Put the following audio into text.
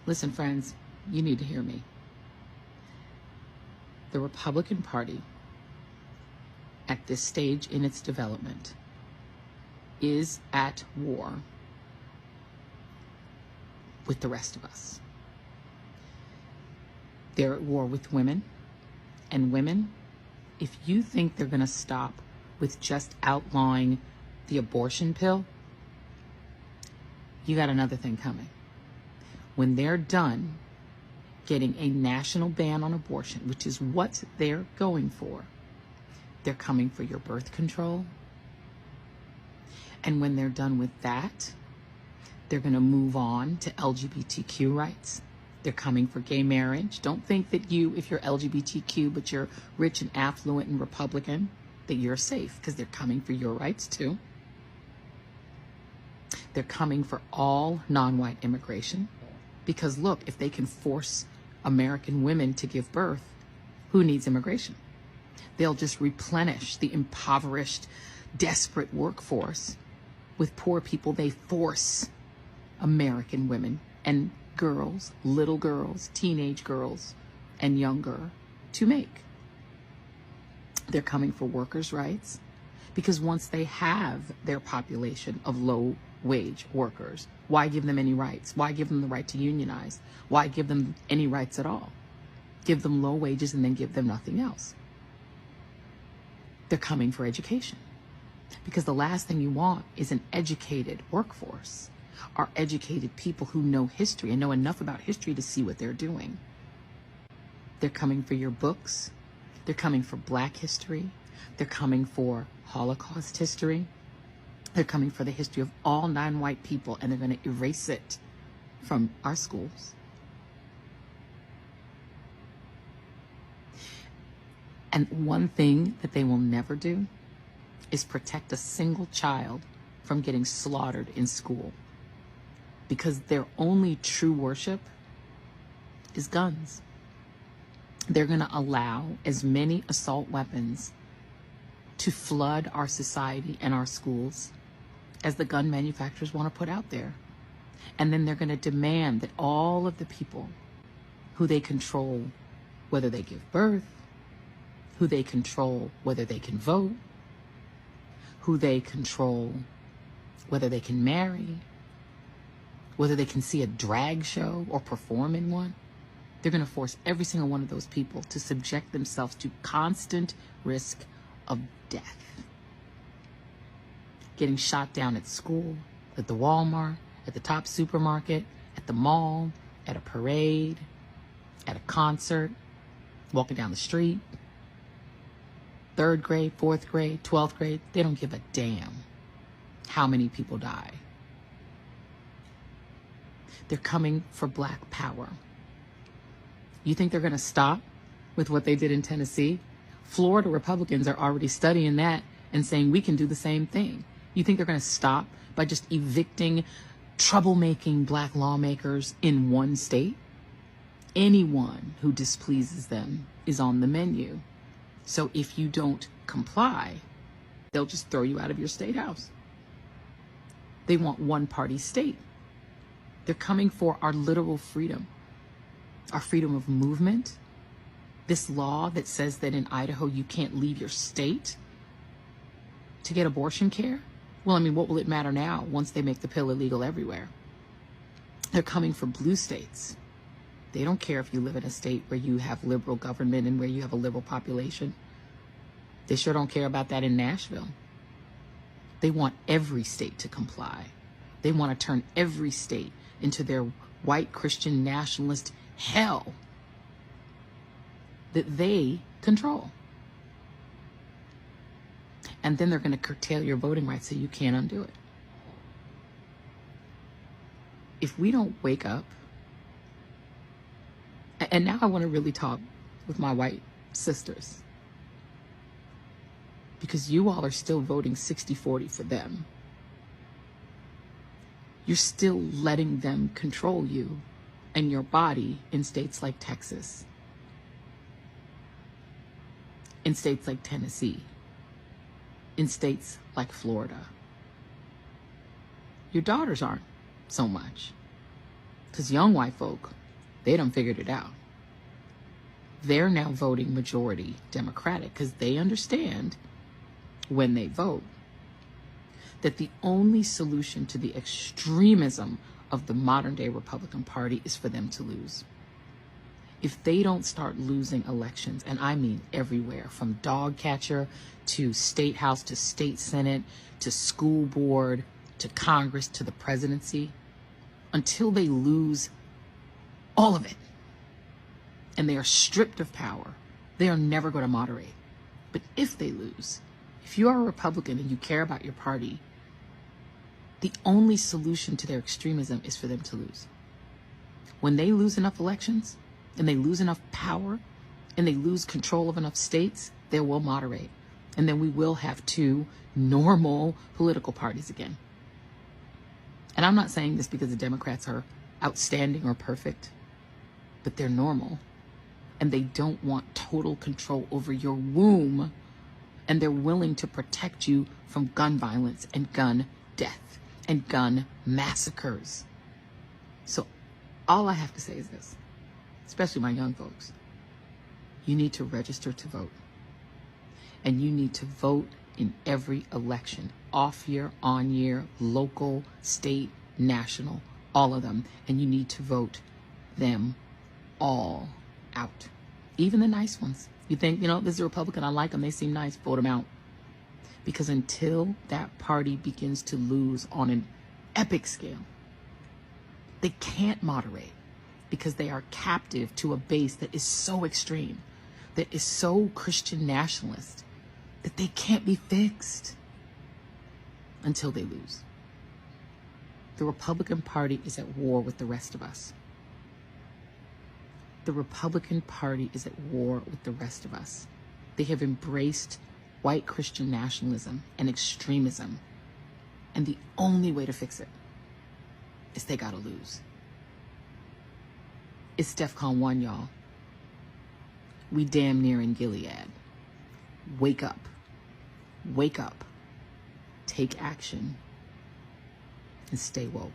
Listen, friends, you need to hear me. The Republican Party, at this stage in its development, is at war with the rest of us. They're at war with women. And women, if you think they're going to stop with just outlawing the abortion pill, you got another thing coming. When they're done getting a national ban on abortion, which is what they're going for, they're coming for your birth control. And when they're done with that, they're going to move on to LGBTQ rights. They're coming for gay marriage. Don't think that you, if you're LGBTQ, but you're rich and affluent and Republican, that you're safe, because they're coming for your rights too. They're coming for all non-white immigration. Because look, if they can force American women to give birth, who needs immigration? They'll just replenish the impoverished, desperate workforce with poor people. They force American women and girls, little girls, teenage girls, and younger to make. They're coming for workers' rights, because once they have their population of low-wage workers, why give them any rights? Why give them the right to unionize? Why give them any rights at all? Give them low wages and then give them nothing else. They're coming for education, because the last thing you want is an educated workforce, or educated people who know history and know enough about history to see what they're doing. They're coming for your books. They're coming for Black history. They're coming for Holocaust history. They're coming for the history of all non-white people, and they're going to erase it from our schools. And one thing that they will never do is protect a single child from getting slaughtered in school, because their only true worship is guns. They're going to allow as many assault weapons to flood our society and our schools as the gun manufacturers want to put out there. And then they're going to demand that all of the people who they control, whether they give birth, who they control whether they can vote, who they control whether they can marry, whether they can see a drag show or perform in one, they're going to force every single one of those people to subject themselves to constant risk of death. Getting shot down at school, at the Walmart, at the top supermarket, at the mall, at a parade, at a concert, walking down the street. 3rd grade, 4th grade, 12th grade, they don't give a damn how many people die. They're coming for Black power. You think they're going to stop with what they did in Tennessee? Florida Republicans are already studying that and saying we can do the same thing. You think they're going to stop by just evicting troublemaking Black lawmakers in one state? Anyone who displeases them is on the menu. So if you don't comply, they'll just throw you out of your state house. They want one-party state. They're coming for our literal freedom, our freedom of movement. This law that says that in Idaho you can't leave your state to get abortion care. Well, I mean, what will it matter now once they make the pill illegal everywhere? They're coming for blue states. They don't care if you live in a state where you have liberal government and where you have a liberal population. They sure don't care about that in Nashville. They want every state to comply. They want to turn every state into their white Christian nationalist hell that they control. And then they're going to curtail your voting rights so you can't undo it. If we don't wake up, and now I want to really talk with my white sisters, because you all are still voting 60-40 for them. You're still letting them control you and your body in states like Texas, in states like Tennessee, in states like Florida. Your daughters aren't so much. Because young white folk, they done figured it out. They're now voting majority Democratic because they understand when they vote that the only solution to the extremism of the modern day Republican Party is for them to lose. If they don't start losing elections, and I mean everywhere, from dog catcher to state house to state senate to school board to Congress to the presidency, until they lose all of it and they are stripped of power, they are never going to moderate. But if they lose, if you are a Republican and you care about your party, the only solution to their extremism is for them to lose. When they lose enough elections and they lose enough power and they lose control of enough states, they will moderate. And then we will have two normal political parties again. And I'm not saying this because the Democrats are outstanding or perfect, but they're normal. And they don't want total control over your womb. And they're willing to protect you from gun violence and gun death and gun massacres. So all I have to say is this, especially my young folks, you need to register to vote. And you need to vote in every election, off year, on year, local, state, national, all of them. And you need to vote them all out. Even the nice ones. You think, this is a Republican, I like them, they seem nice, vote them out. Because until that party begins to lose on an epic scale, they can't moderate because they are captive to a base that is so extreme, that is so Christian nationalist, that they can't be fixed until they lose. The Republican Party is at war with the rest of us. The Republican Party is at war with the rest of us. They have embraced white Christian nationalism and extremism. And the only way to fix it is they gotta lose. It's DEFCON 1, y'all. We damn near in Gilead. Wake up. Wake up. Take action. And stay woke.